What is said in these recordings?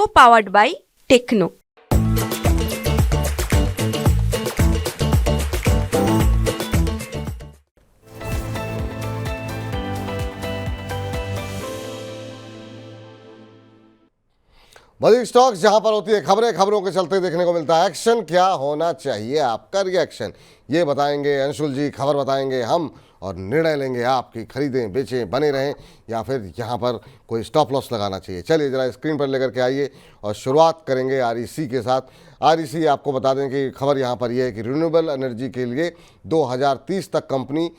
co-powered by Techno. बड़ी stocks जहां पर होती है खबरें, खबरों के चलते देखने को मिलता है एक्शन। क्या होना चाहिए आपका रिएक्शन, ये बताएंगे अंशुल जी, खबर बताएंगे हम और निर्णय लेंगे आप कि खरीदें बेचें बने रहें या फिर यहाँ पर कोई स्टॉप लॉस लगाना चाहिए। चलिए जरा स्क्रीन पर लेकर के आइए और शुरुआत करेंगे आरईसी के साथ। आरईसी आपको बता दें कि खबर यहाँ पर यह है कि रिन्यूएबल एनर्जी के लिए 2030 तक कंपनी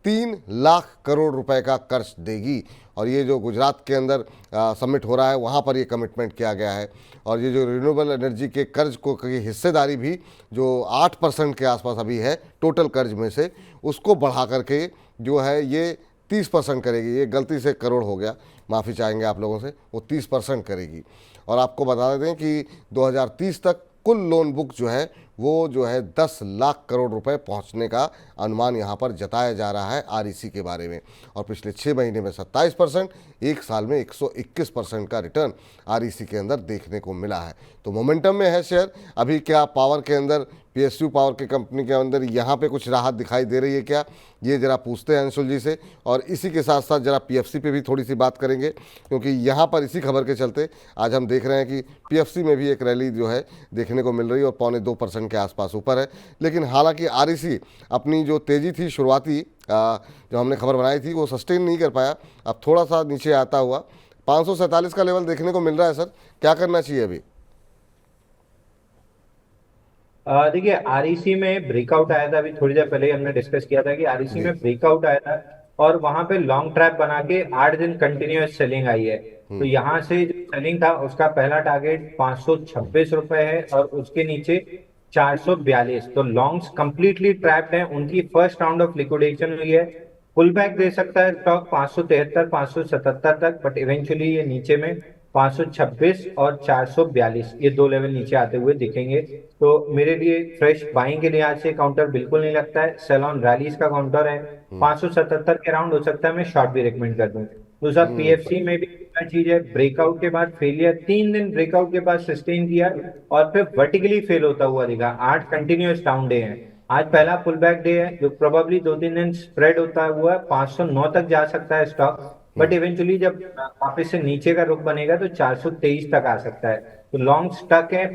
3 लाख करोड़ रुपए का कर्ज देगी और ये जो गुजरात के अंदर सबमिट हो रहा है वहाँ पर ये कमिटमेंट किया गया है। और ये जो रिन्यूएबल एनर्जी के कर्ज को की हिस्सेदारी भी जो 8% के आसपास अभी है टोटल कर्ज में से, उसको बढ़ा करके जो है ये 30% करेगी। ये गलती से करोड़ हो गया, माफ़ी चाहेंगे आप लोगों से, वो 30% करेगी। और आपको बता दें कि 2030 तक कुल लोन बुक जो है वो जो है 10 लाख करोड़ रुपए पहुंचने का अनुमान यहाँ पर जताया जा रहा है आरईसी के बारे में। और पिछले 6 महीने में 27%, एक साल में 121% का रिटर्न आरईसी के अंदर देखने को मिला है। तो मोमेंटम में है शेयर। अभी क्या पावर के अंदर, पीएसयू पावर के कंपनी के अंदर यहाँ पे कुछ राहत दिखाई दे रही है क्या, ये जरा पूछते हैं अंशुल जी से। और इसी के साथ साथ जरा पीएफसी पे भी थोड़ी सी बात करेंगे, क्योंकि यहाँ पर इसी खबर के चलते आज हम देख रहे हैं कि पीएफसी में भी एक रैली जो है देखने को मिल रही है और 0.25% के आसपास ऊपर है। लेकिन हालांकि आरईसी अपनी जो तेज़ी थी शुरुआती जो हमने खबर बनाई थी वो सस्टेन नहीं कर पाया, अब थोड़ा सा नीचे आता हुआ 547 का लेवल देखने को मिल रहा है। सर क्या करना चाहिए अभी? देखिए, आरईसी में ब्रेकआउट आया था, अभी थोड़ी देर पहले हमने डिस्कस किया था कि आरईसी में ब्रेकआउट आया था और वहां पे लॉन्ग ट्रैप बना के 8 दिन कंटिन्यूअस सेलिंग आई है। तो यहाँ से जो सेलिंग था उसका पहला टारगेट 526 रुपए है और उसके नीचे 442। तो लॉन्ग्स कंप्लीटली ट्रैप्ड हैं, उनकी फर्स्ट राउंड ऑफ लिक्विडेशन हुई है। पुल बैक दे सकता है स्टॉक 573 577 तक, बट इवेंचुअली ये नीचे में 526 और 442 ये दो लेवल नीचे आते हुए दिखेंगे। तो मेरे लिए फ्रेश बाइंग के लिहाज से काउंटर बिल्कुल नहीं लगता है। सेलॉन रैलीज का काउंटर है 577 के राउंड, हो सकता है मैं शॉर्ट भी रिकमेंड कर दूं। दूसरा पीएफसी में भी क्या चीज है, ब्रेकआउट के बाद फेलियर, 3 दिन ब्रेकआउट के बाद सस्टेन किया और फिर वर्टिकली फेल होता हुआ दिखा। 8 कंटिन्यूअस डाउन डे हैं, आज पहला पुल बैक डे है जो प्रोबेबली 2-3 दिन स्प्रेड होता हुआ 509 तक जा सकता है स्टॉक, बट इवेंचुअली जब वापस से नीचे का रुख बनेगा तो 423 तक आ सकता है। तो लॉन्ग स्टक है,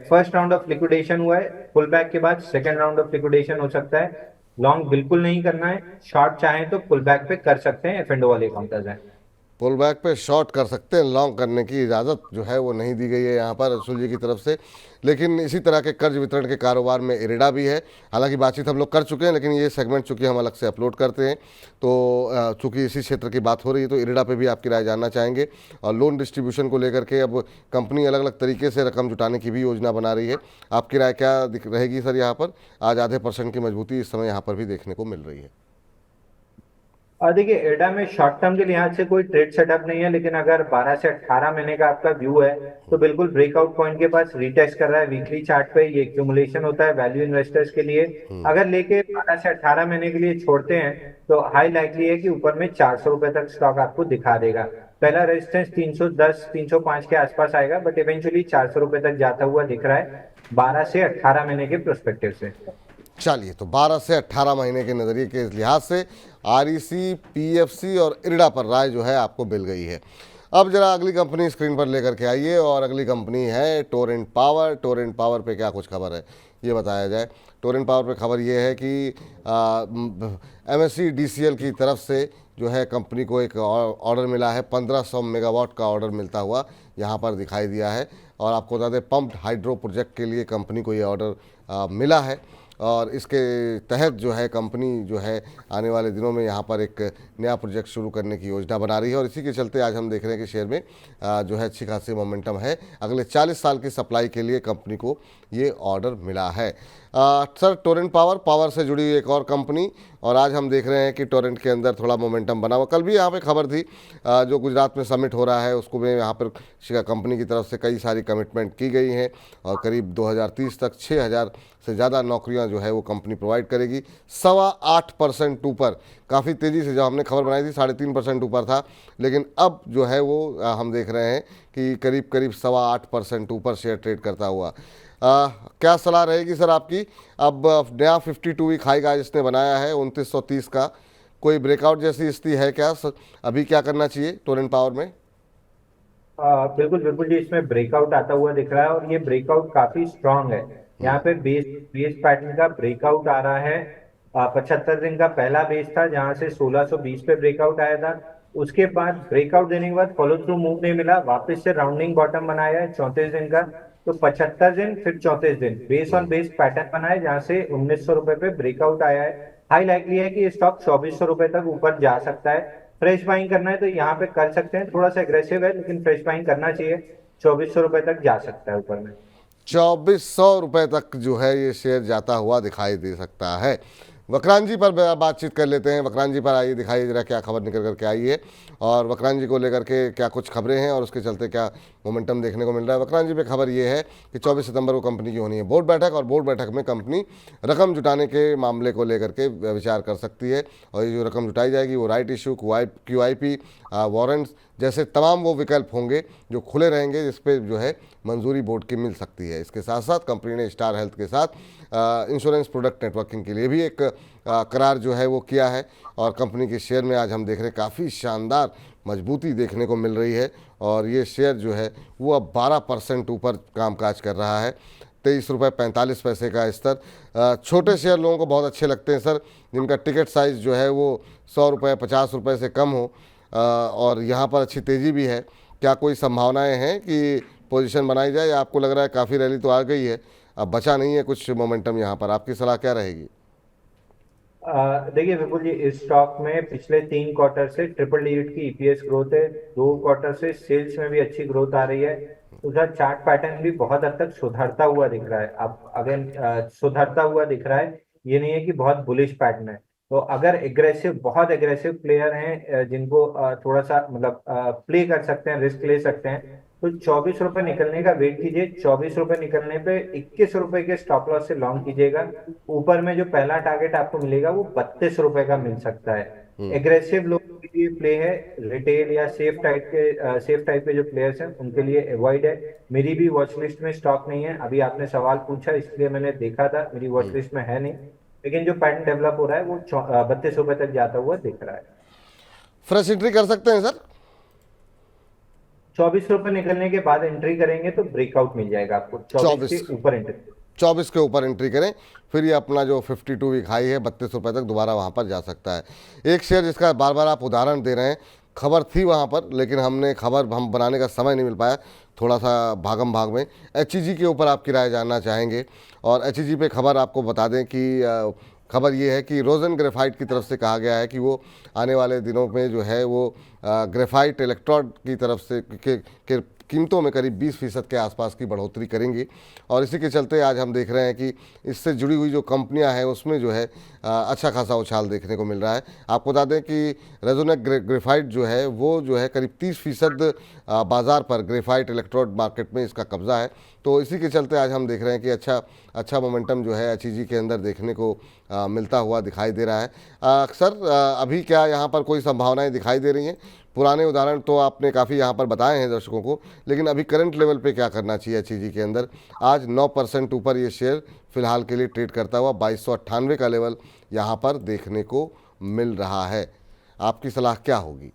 फर्स्ट राउंड ऑफ लिक्विडेशन हुआ है, पुल बैक के बाद सेकंड राउंड ऑफ लिक्विडेशन हो सकता है। लॉन्ग बिल्कुल नहीं करना है, शॉर्ट चाहें तो पुल बैक पे कर सकते हैं, एफ एंड ओ वाले काउंटर्स हैं। पुल बैक पे शॉर्ट कर सकते हैं, लॉन्ग करने की इजाज़त जो है वो नहीं दी गई है यहाँ पर अंशुल जी की तरफ से। लेकिन इसी तरह के कर्ज वितरण के कारोबार में इरिडा भी है। हालांकि बातचीत हम लोग कर चुके हैं, लेकिन ये सेगमेंट चूँकि हम अलग से अपलोड करते हैं तो चूँकि इसी क्षेत्र की बात हो रही है तो इरिडा पे भी आपकी राय जानना चाहेंगे। और लोन डिस्ट्रीब्यूशन को लेकर के अब कंपनी अलग अलग तरीके से रकम जुटाने की भी योजना बना रही है, आपकी राय क्या रहेगी सर? यहाँ पर आज आधे % की मजबूती इस समय यहाँ पर भी देखने को मिल रही है। और देखिए, एडा में शॉर्ट टर्म के लिहाज से कोई ट्रेड सेटअप नहीं है, लेकिन अगर 12 से 18 महीने का आपका व्यू है तो बिल्कुल ब्रेकआउट पॉइंट के पास रीटेस्ट कर रहा है। वीकली चार्ट पे ये एक्यूमुलेशन होता है वैल्यू इन्वेस्टर्स के लिए। अगर लेके 12 से 18 महीने के लिए छोड़ते हैं तो हाई लाइकली है कि ऊपर में 400 रुपए तक स्टॉक आपको दिखा देगा। पहला रेजिस्टेंस 310 305 के आसपास आएगा, बट इवेंचुअली 400 रुपए तक जाता हुआ दिख रहा है 12 से 18 महीने के प्रोस्पेक्टिव से। चलिए, तो 12 से 18 महीने के नज़रिए के लिहाज से आरईसी, पीएफसी और इरिडा पर राय जो है आपको मिल गई है। अब जरा अगली कंपनी स्क्रीन पर लेकर के आइए और अगली कंपनी है टोरेंट पावर। टोरेंट पावर पे क्या कुछ खबर है ये बताया जाए। टोरेंट पावर पे खबर ये है कि एमएससी डीसीएल की तरफ से जो है कंपनी को एक ऑर्डर मिला है, 1500 मेगावाट का ऑर्डर मिलता हुआ यहाँ पर दिखाई दिया है। और आपको बता दें पम्प्ड हाइड्रो प्रोजेक्ट के लिए कंपनी को ये ऑर्डर मिला है और इसके तहत जो है कंपनी जो है आने वाले दिनों में यहाँ पर एक नया प्रोजेक्ट शुरू करने की योजना बना रही है। और इसी के चलते आज हम देख रहे हैं कि शेयर में जो है अच्छी खासी मोमेंटम है। अगले 40 साल की सप्लाई के लिए कंपनी को ये ऑर्डर मिला है। सर, टोरेंट पावर से जुड़ी एक और कंपनी, और आज हम देख रहे हैं कि टोरेंट के अंदर थोड़ा मोमेंटम बना हुआ। कल भी यहाँ पे खबर थी जो गुजरात में समिट हो रहा है उसको में यहाँ पर कंपनी की तरफ से कई सारी कमिटमेंट की गई हैं और करीब 2030 तक 6000 से ज़्यादा नौकरियाँ जो है वो कंपनी प्रोवाइड करेगी। 8.25% ऊपर, काफ़ी तेज़ी से, जब हमने खबर बनाई थी 3.5% ऊपर था, लेकिन अब जो है वो हम देख रहे हैं कि करीब करीब 8.25% ऊपर शेयर ट्रेड करता हुआ। क्या सलाह रहेगी सर आपकी? अब नया 52 वीक हाई का जिसने बनाया है 2930 का, कोई ब्रेकआउट जैसी स्थिति है क्या सर? अभी क्या करना चाहिए टोरेंट पावर में? बिल्कुल बिल्कुल जी, इसमें ब्रेकआउट आता हुआ दिख रहा है और ये ब्रेकआउट काफी स्ट्रांग है। यहाँ पे बेस बेस पैटर्न का ब्रेकआउट आ रहा है। 75 दिन का पहला बेस था जहां से 1620 पे ब्रेकआउट आया था। उसके बाद ब्रेकआउट देने के बाद फॉलो थ्रू मूव नहीं मिला, वापस से राउंडिंग बॉटम बनाया है 34 दिन का। तो 75 दिन फिर 34 दिन बेस ऑन बेस पैटर्न बनाए जहां से 1900 रुपए पे ब्रेकआउट आया है। हाई लाइकली है कि ये स्टॉक 2400 रुपए तक ऊपर जा सकता है। फ्रेश बाइंग करना है तो यहाँ पे कर सकते हैं, थोड़ा सा एग्रेसिव है लेकिन फ्रेश बाइंग करना चाहिए। 2400 रुपए तक जा सकता है ऊपर में। 2400 रुपये तक जो है ये शेयर जाता हुआ दिखाई दे सकता है। वक्रांत जी पर बातचीत कर लेते हैं। वक्रांत जी पर आइए, दिखाइए जरा क्या खबर निकल करके आई है और वक्रांत जी को लेकर के क्या कुछ खबरें हैं और उसके चलते क्या मोमेंटम देखने को मिल रहा है। वक्रांत जी पे खबर ये है कि 24 सितंबर को कंपनी की होनी है बोर्ड बैठक, और बोर्ड बैठक में कंपनी रकम जुटाने के मामले को लेकर के विचार कर सकती है, और ये जो रकम जुटाई जाएगी वो राइट इशू, QIP, वारंट्स जैसे तमाम वो विकल्प होंगे जो खुले रहेंगे, जिस पे जो है मंजूरी बोर्ड की मिल सकती है। इसके साथ साथ कंपनी ने स्टार हेल्थ के साथ इंश्योरेंस प्रोडक्ट नेटवर्किंग के लिए भी एक करार जो है वो किया है, और कंपनी के शेयर में आज हम देख रहे हैं काफ़ी शानदार मजबूती देखने को मिल रही है, और ये शेयर जो है वो अब 12% ऊपर कामकाज कर रहा है। 23.45 रुपये का स्तर। छोटे शेयर लोगों को बहुत अच्छे लगते हैं सर, जिनका टिकट साइज़ जो है वो 100 रुपये 50 रुपये से कम हो, और यहाँ पर अच्छी तेज़ी भी है। क्या कोई संभावनाएं हैं कि पोजीशन बनाई जाए, या आपको लग रहा है काफ़ी रैली तो आ गई है, अब बचा नहीं है कुछ मोमेंटम यहाँ पर? आपकी सलाह क्या रहेगी? देखिए विपुल जी, इस स्टॉक में पिछले 3 क्वार्टर से ट्रिपल डिजिट की ईपीएस ग्रोथ है। 2 क्वार्टर से सेल्स में भी अच्छी ग्रोथ आ रही है। उसका चार्ट पैटर्न भी बहुत हद तक सुधरता हुआ दिख रहा है। अब अगर सुधरता हुआ दिख रहा है, ये नहीं है कि बहुत बुलिश पैटर्न है। तो अगर बहुत एग्रेसिव प्लेयर हैं जिनको थोड़ा सा मतलब प्ले कर सकते हैं, रिस्क ले सकते हैं, तो 24 रुपए निकलने का वेट कीजिए। 24 रुपए निकलने पे 21 रुपए के स्टॉप लॉस से लॉन्ग कीजिएगा। ऊपर में जो पहला टारगेट आपको मिलेगा वो 32 रुपए का मिल सकता है। एग्रेसिव लोगों के लिए प्ले है, रिटेल या सेफ टाइप के जो प्लेयर्स हैं उनके लिए अवॉइड है। मेरी भी वॉच लिस्ट में स्टॉक नहीं है, अभी आपने सवाल पूछा इसलिए मैंने देखा था, मेरी वॉच लिस्ट में है नहीं, लेकिन जो पैटर्न डेवलप हो रहा है वो 32 रुपए तक जाता हुआ दिख रहा है। फ्रेश एंट्री कर सकते हैं सर? 24 रुपए निकलने के बाद एंट्री करेंगे तो ब्रेकआउट मिल जाएगा आपको। 24 के ऊपर एंट्री 24 के ऊपर एंट्री करें, फिर ये अपना जो 52 वीक हाई है 32 रुपये तक दोबारा वहाँ पर जा सकता है। एक शेयर जिसका बार बार आप उदाहरण दे रहे हैं, खबर थी वहाँ पर लेकिन खबर हम बनाने का समय नहीं मिल पाया, थोड़ा सा भागम भाग में। HEG के ऊपर आपकी राय जानना चाहेंगे, और HEG पे खबर आपको बता दें कि खबर ये है कि रोजन ग्रेफाइट की तरफ से कहा गया है कि वो आने वाले दिनों में जो है वो ग्रेफाइट इलेक्ट्रोड की तरफ से के कीमतों में करीब 20% के आसपास की बढ़ोतरी करेंगी, और इसी के चलते आज हम देख रहे हैं कि इससे जुड़ी हुई जो कंपनियां हैं उसमें जो है अच्छा खासा उछाल देखने को मिल रहा है। आपको बता दें कि रेजोनेक ग्रेफाइट जो है वो जो है करीब 30% बाज़ार पर ग्रेफाइट इलेक्ट्रोड मार्केट में इसका कब्जा है। तो इसी के चलते आज हम देख रहे हैं कि अच्छा मोमेंटम जो है HEG के अंदर देखने को मिलता हुआ दिखाई दे रहा है। सर अभी क्या यहाँ पर कोई संभावनाएं दिखाई दे रही हैं? पुराने उदाहरण तो आपने काफ़ी यहाँ पर बताए हैं दर्शकों को, लेकिन अभी करंट लेवल पे क्या करना चाहिए HEG के अंदर? आज 9% ऊपर ये शेयर फिलहाल के लिए ट्रेड करता हुआ 2298 का लेवल यहाँ पर देखने को मिल रहा है। आपकी सलाह क्या होगी?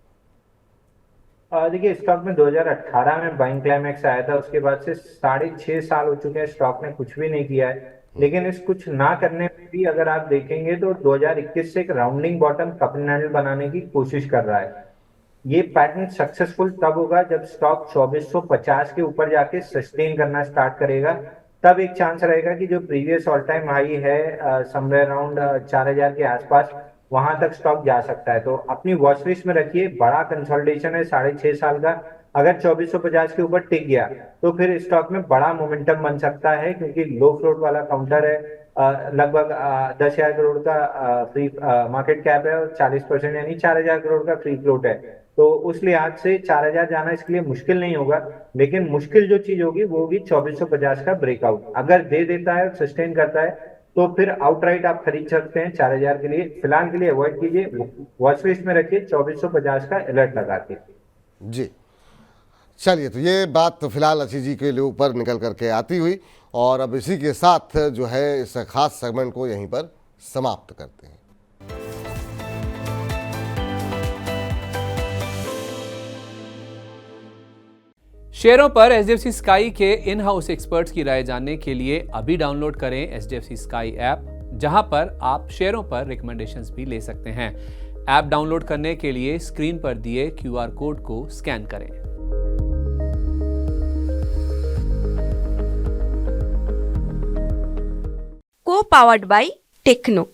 देखिए स्टॉक में 2018 में बाइंग क्लाइमेक्स आया था, उसके बाद से 6.5 साल हो चुके हैं, स्टॉक ने कुछ भी नहीं किया है। लेकिन इस कुछ ना करने में भी अगर आप देखेंगे तो 2021 से एक rounding bottom cup and handle बनाने की कोशिश कर रहा है। ये पैटर्न सक्सेसफुल तब होगा जब स्टॉक 2450 के ऊपर जाके सस्टेन करना स्टार्ट करेगा। तब एक चांस रहेगा कि जो प्रीवियस ऑल टाइम हाई है समवेयर अराउंड 4000 के आसपास, वहां तक स्टॉक जा सकता है। तो अपनी वॉच लिस्ट में रखिए, बड़ा कंसोलिडेशन है 6.5 साल का। अगर 2450 के ऊपर टिक गया तो फिर स्टॉक में बड़ा मोमेंटम बन सकता है, क्योंकि लो फ्लोट वाला काउंटर है। लगभग 10,000 करोड़ का फ्री मार्केट कैप है और 40% यानी 4,000 करोड़ का फ्री फ्लोट है। तो उस लिहाज से 4,000 जाना इसके लिए मुश्किल नहीं होगा, लेकिन मुश्किल जो चीज होगी वो होगी 2450 का ब्रेकआउट। अगर दे देता है, सस्टेन करता है, तो फिर आउटराइट आप खरीद सकते हैं 4,000 के लिए। फिलहाल के लिए अवॉइड कीजिए, वॉच लिस्ट में रखिए 2450 का अलर्ट लगा के। जी, चलिए, तो ये बात तो फिलहाल अच्छी जी के ऊपर निकल करके आती हुई, और अब इसी के साथ जो है इस खास सेगमेंट को यहीं पर समाप्त करते हैं। शेयरों पर एचडीएफसी स्काई के इन हाउस एक्सपर्ट्स की राय जानने के लिए अभी डाउनलोड करें एचडीएफसी स्काई ऐप, जहां पर आप शेयरों पर रिकमेंडेशंस भी ले सकते हैं। ऐप डाउनलोड करने के लिए स्क्रीन पर दिए क्यूआर कोड को स्कैन करें। को पावर्ड बाय टेक्नो।